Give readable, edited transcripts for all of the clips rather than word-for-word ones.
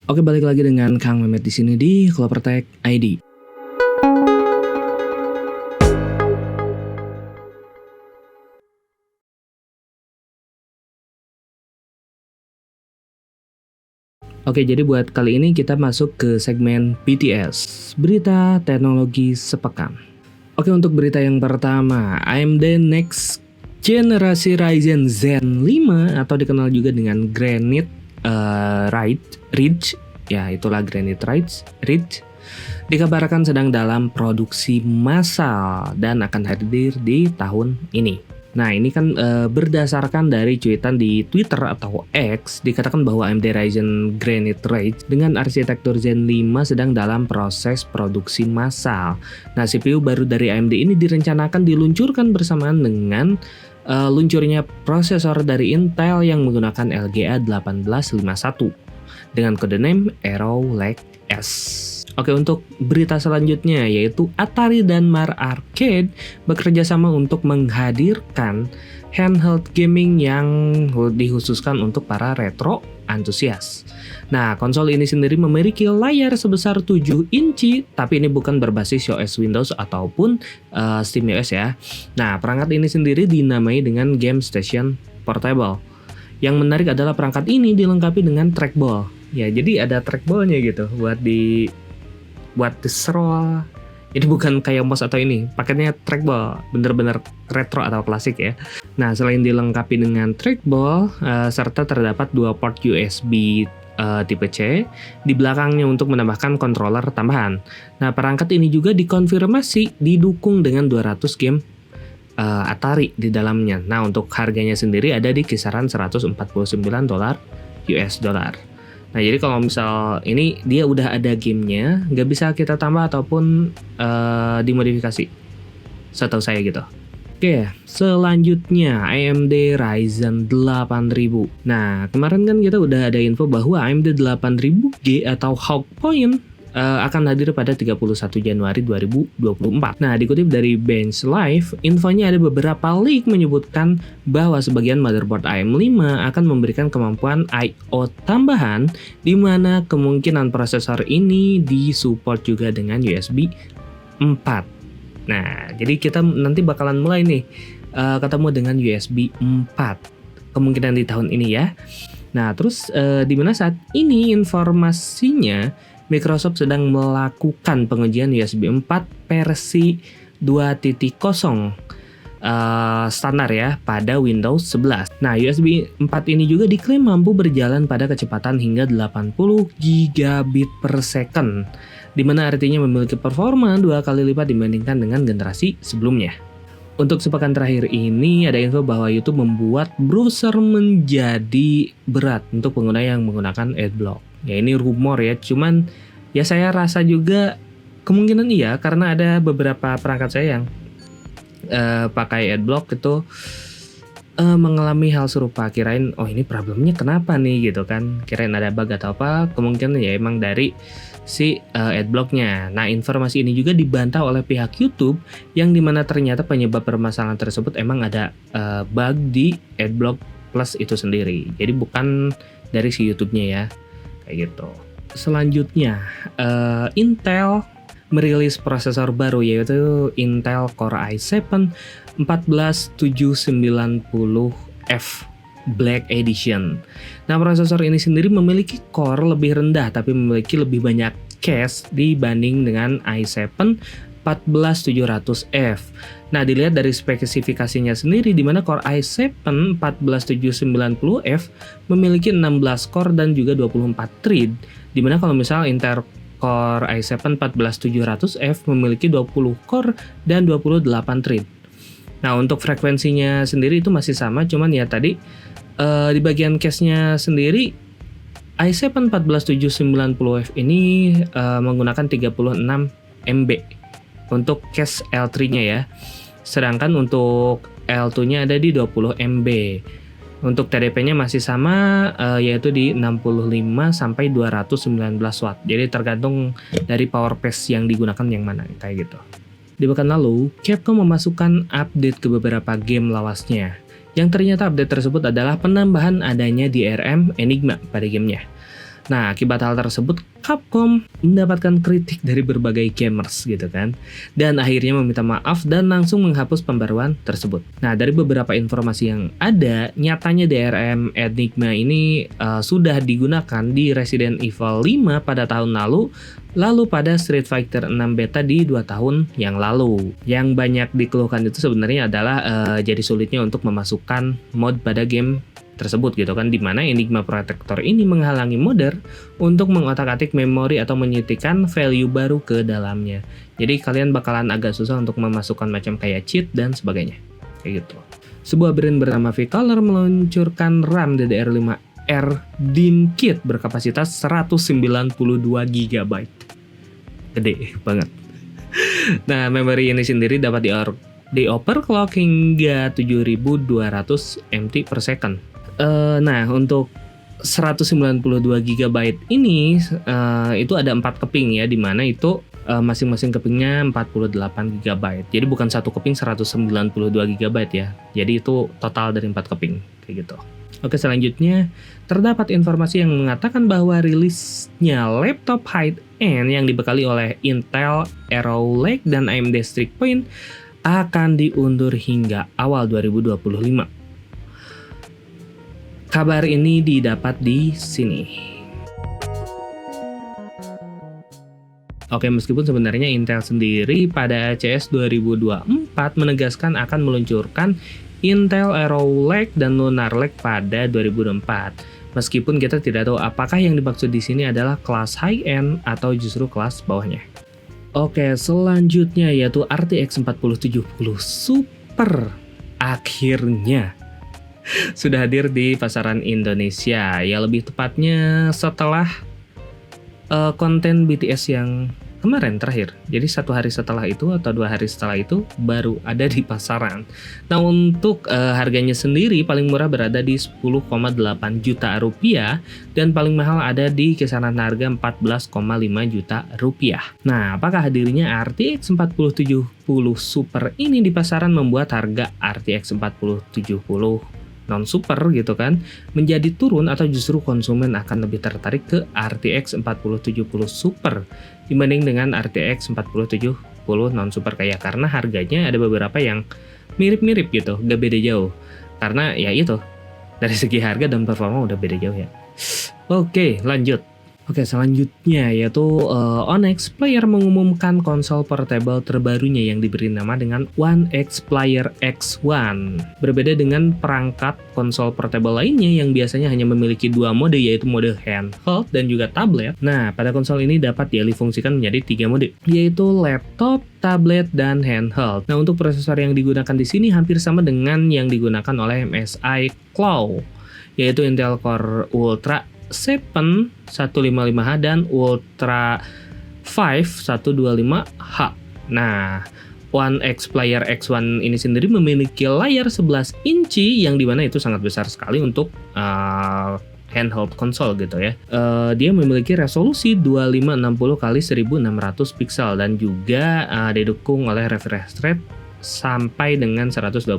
Oke, balik lagi dengan Kang Mehmet di sini di Clovertech ID. Oke, jadi buat kali ini kita masuk ke segmen BTS, Berita Teknologi Sepekan. Oke, untuk berita yang pertama, AMD Next Generasi Ryzen Zen 5 atau dikenal juga dengan Granite Ridge, ya itulah Granite Ridge, dikabarkan sedang dalam produksi massal dan akan hadir di tahun ini. Nah, ini kan berdasarkan dari cuitan di Twitter atau X, dikatakan bahwa AMD Ryzen Granite Ridge dengan arsitektur Zen 5 sedang dalam proses produksi massal. Nah, CPU baru dari AMD ini direncanakan diluncurkan bersamaan dengan luncurnya prosesor dari Intel yang menggunakan LGA 1851 dengan kode name Arrow Lake S. Oke, untuk berita selanjutnya yaitu Atari dan Mar Arcade bekerja sama untuk menghadirkan handheld gaming yang dikhususkan untuk para retro antusias. Nah, konsol ini sendiri memiliki layar sebesar 7 inci, tapi ini bukan berbasis OS Windows ataupun SteamOS ya. Nah, perangkat ini sendiri dinamai dengan Game Station Portable. Yang menarik adalah perangkat ini dilengkapi dengan trackball. Ya, jadi ada trackballnya gitu buat di scroll. Ini bukan kayak mouse atau ini, paketnya trackball, bener-bener retro atau klasik ya. Nah, selain dilengkapi dengan trackball, serta terdapat 2 port USB tipe C di belakangnya untuk menambahkan controller tambahan. Nah, perangkat ini juga dikonfirmasi didukung dengan 200 game Atari di dalamnya. Nah, untuk harganya sendiri ada di kisaran $149 US dollar. Nah, jadi kalau misal ini dia udah ada gamenya, nggak bisa kita tambah ataupun dimodifikasi, setahu saya gitu. Oke, selanjutnya AMD Ryzen 8000. Nah, kemarin kan kita udah ada info bahwa AMD 8000G atau Hawk Point akan hadir pada 31 Januari 2024. Nah, dikutip dari Bench Live, infonya ada beberapa leak menyebutkan bahwa sebagian motherboard AM5 akan memberikan kemampuan I/O tambahan, di mana kemungkinan prosesor ini disupport juga dengan USB 4. Nah, jadi kita nanti bakalan mulai nih ketemu dengan USB 4 kemungkinan di tahun ini ya. Nah, terus di mana saat ini informasinya Microsoft sedang melakukan pengujian USB 4 versi 2.0 standar ya pada Windows 11. Nah, USB 4 ini juga diklaim mampu berjalan pada kecepatan hingga 80 gigabit per second, di mana artinya memiliki performa 2 kali lipat dibandingkan dengan generasi sebelumnya. Untuk sepekan terakhir ini ada info bahwa YouTube membuat browser menjadi berat untuk pengguna yang menggunakan Adblock. Ya, ini rumor ya, cuman ya saya rasa juga kemungkinan iya, karena ada beberapa perangkat saya yang pakai Adblock itu mengalami hal serupa. Kirain oh ini problemnya kenapa nih gitu kan, kirain ada bug atau apa, kemungkinan ya emang dari si Adblocknya. Nah, informasi ini juga dibantah oleh pihak YouTube yang dimana ternyata penyebab permasalahan tersebut emang ada bug di Adblock Plus itu sendiri, jadi bukan dari si YouTube-nya ya, kayak gitu. Selanjutnya, Intel merilis prosesor baru yaitu Intel Core i7 14790F Black Edition. Nah, prosesor ini sendiri memiliki core lebih rendah tapi memiliki lebih banyak cache dibanding dengan i7 14700F. Nah, dilihat dari spesifikasinya sendiri, di mana Core i7 14790F memiliki 16 core dan juga 24 thread, di mana kalau misal Intel Core i7 14700F memiliki 20 core dan 28 thread. Nah, untuk frekuensinya sendiri itu masih sama, cuman ya tadi di bagian cache-nya sendiri i7 14790F ini menggunakan 36 MB untuk cache L3-nya ya. Sedangkan untuk L2-nya ada di 20 MB. Untuk TDP-nya masih sama yaitu di 65 sampai 219 watt. Jadi tergantung dari power pace yang digunakan yang mana kayak gitu. Di pekan lalu, Capcom memasukkan update ke beberapa game lawasnya. Yang ternyata update tersebut adalah penambahan adanya DRM Enigma pada gamenya. Nah, akibat hal tersebut, Capcom mendapatkan kritik dari berbagai gamers gitu kan. Dan akhirnya meminta maaf dan langsung menghapus pembaruan tersebut. Nah, dari beberapa informasi yang ada, nyatanya DRM Enigma ini sudah digunakan di Resident Evil 5 pada tahun lalu pada Street Fighter 6 beta di 2 tahun yang lalu. Yang banyak dikeluhkan itu sebenarnya adalah jadi sulitnya untuk memasukkan mod pada game tersebut gitu kan, dimana Enigma Protector ini menghalangi modder untuk mengotak-atik memori atau menyuntikkan value baru ke dalamnya. Jadi kalian bakalan agak susah untuk memasukkan macam kayak cheat dan sebagainya kayak gitu. Sebuah brand bernama V-Color meluncurkan RAM DDR5R DIMM Kit berkapasitas 192 GB. Gede banget. Nah, memori ini sendiri dapat di-overclock hingga 7200 MT per second. Nah, untuk 192 GB ini itu ada 4 keping ya, dimana itu masing-masing kepingnya 48 GB. Jadi bukan satu keping 192 GB ya. Jadi itu total dari 4 keping kayak gitu. Oke, selanjutnya terdapat informasi yang mengatakan bahwa rilisnya laptop high-end yang dibekali oleh Intel Arrow Lake dan AMD Strix Point akan diundur hingga awal 2025. Kabar ini didapat di sini. Oke, meskipun sebenarnya Intel sendiri pada CES 2024 menegaskan akan meluncurkan Intel Arrow Lake dan Lunar Lake pada 2024. Meskipun kita tidak tahu apakah yang dimaksud di sini adalah kelas high-end atau justru kelas bawahnya. Oke, selanjutnya yaitu RTX 4070 Super. Akhirnya sudah hadir di pasaran Indonesia. Ya, lebih tepatnya setelah konten BTS yang kemarin terakhir. Jadi 1 hari setelah itu atau 2 hari setelah itu baru ada di pasaran. Nah, untuk harganya sendiri paling murah berada di 10,8 juta rupiah dan paling mahal ada di kisaran harga 14,5 juta rupiah. Nah, apakah hadirnya RTX 4070 Super ini di pasaran membuat harga RTX 4070 non super gitu kan menjadi turun, atau justru konsumen akan lebih tertarik ke RTX 4070 Super dibanding dengan RTX 4070 non super kayak, karena harganya ada beberapa yang mirip-mirip gitu, gak beda jauh, karena ya itu dari segi harga dan performa udah beda jauh ya. Oke, lanjut. Oke, selanjutnya yaitu Onyx Player mengumumkan konsol portable terbarunya yang diberi nama dengan One X Player X1. Berbeda dengan perangkat konsol portable lainnya yang biasanya hanya memiliki 2 mode, yaitu mode handheld dan juga tablet. Nah, pada konsol ini dapat dialih fungsikan menjadi 3 mode, yaitu laptop, tablet, dan handheld. Nah, untuk prosesor yang digunakan di sini hampir sama dengan yang digunakan oleh MSI Claw, yaitu Intel Core Ultra 7 155H dan Ultra 5 125H. Nah, One X Player X1 ini sendiri memiliki layar 11 inci yang dimana itu sangat besar sekali untuk handheld konsol gitu ya. Dia memiliki resolusi 2560x1600 pixel dan juga didukung oleh refresh rate sampai dengan 120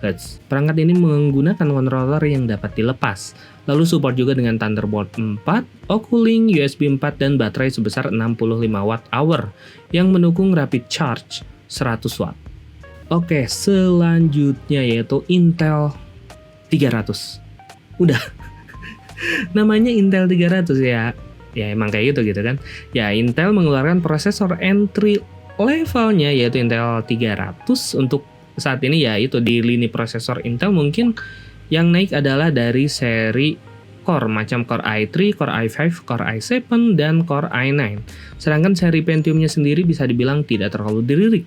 Hz. Perangkat ini menggunakan controller yang dapat dilepas. Lalu support juga dengan Thunderbolt 4, Oculink, USB 4, dan baterai sebesar 65 Wh yang mendukung rapid charge 100 Watt. Oke, selanjutnya yaitu Intel 300. Udah. Namanya Intel 300 ya. Ya emang kayak gitu kan. Ya, Intel mengeluarkan prosesor entry levelnya yaitu Intel 300 untuk saat ini, ya itu di lini prosesor Intel mungkin yang naik adalah dari seri core macam Core i3, Core i5, Core i7, dan Core i9. Sedangkan seri Pentiumnya sendiri bisa dibilang tidak terlalu dilirik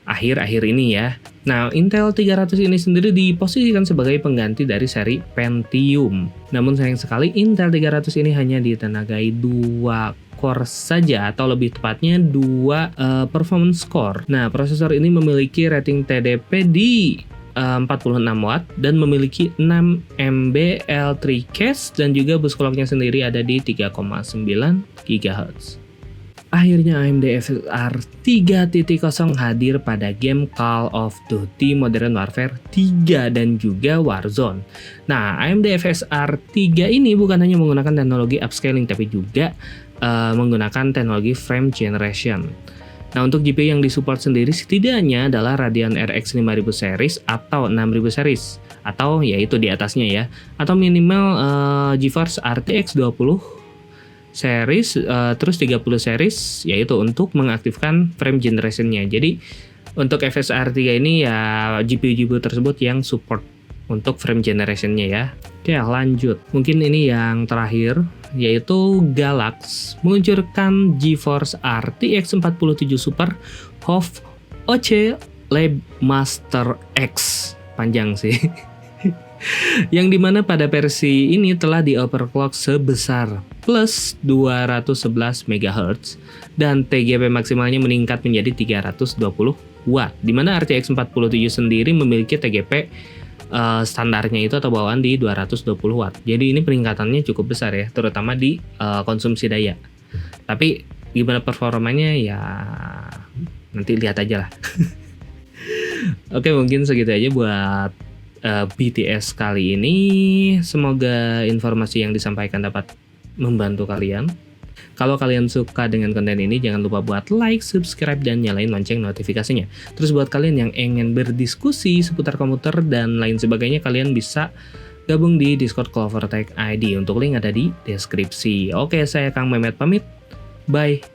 akhir-akhir ini ya. Nah, Intel 300 ini sendiri diposisikan sebagai pengganti dari seri Pentium. Namun sayang sekali Intel 300 ini hanya ditenagai 2 core saja, atau lebih tepatnya 2 performance core. Nah, prosesor ini memiliki rating TDP di 46 Watt dan memiliki 6 MB L3 cache dan juga bus clock-nya sendiri ada di 3,9 GHz. Akhirnya AMD FSR 3.0 hadir pada game Call of Duty Modern Warfare 3 dan juga Warzone. Nah, AMD FSR 3 ini bukan hanya menggunakan teknologi upscaling tapi juga menggunakan teknologi frame generation. Nah, untuk GPU yang disupport sendiri setidaknya adalah Radeon RX 5000 series atau 6000 series atau yaitu di atasnya ya, atau minimal GeForce RTX 20 series, terus 30 series yaitu untuk mengaktifkan frame generation-nya. Jadi untuk FSR 3 ini ya GPU tersebut yang support untuk frame generation-nya ya. Oke, lanjut. Mungkin ini yang terakhir yaitu Galax meluncurkan GeForce RTX 47 Super HOV OC Lab Master X. Panjang sih. Yang dimana pada versi ini telah di-overclock sebesar plus 211 MHz dan TGP maksimalnya meningkat menjadi 320 Watt, dimana RTX 47 sendiri memiliki TGP standarnya itu atau bawaan di 220 Watt. Jadi ini peningkatannya cukup besar ya, terutama di konsumsi daya. Tapi gimana performanya ya nanti lihat aja lah. Oke, mungkin segitu aja buat BTS kali ini. Semoga informasi yang disampaikan dapat membantu kalian. Kalau kalian suka dengan konten ini, jangan lupa buat like, subscribe, dan nyalain lonceng notifikasinya. Terus buat kalian yang ingin berdiskusi seputar komputer dan lain sebagainya, kalian bisa gabung di Discord Clovertech ID. Untuk link ada di deskripsi. Oke, saya Kang Mehmet pamit. Bye.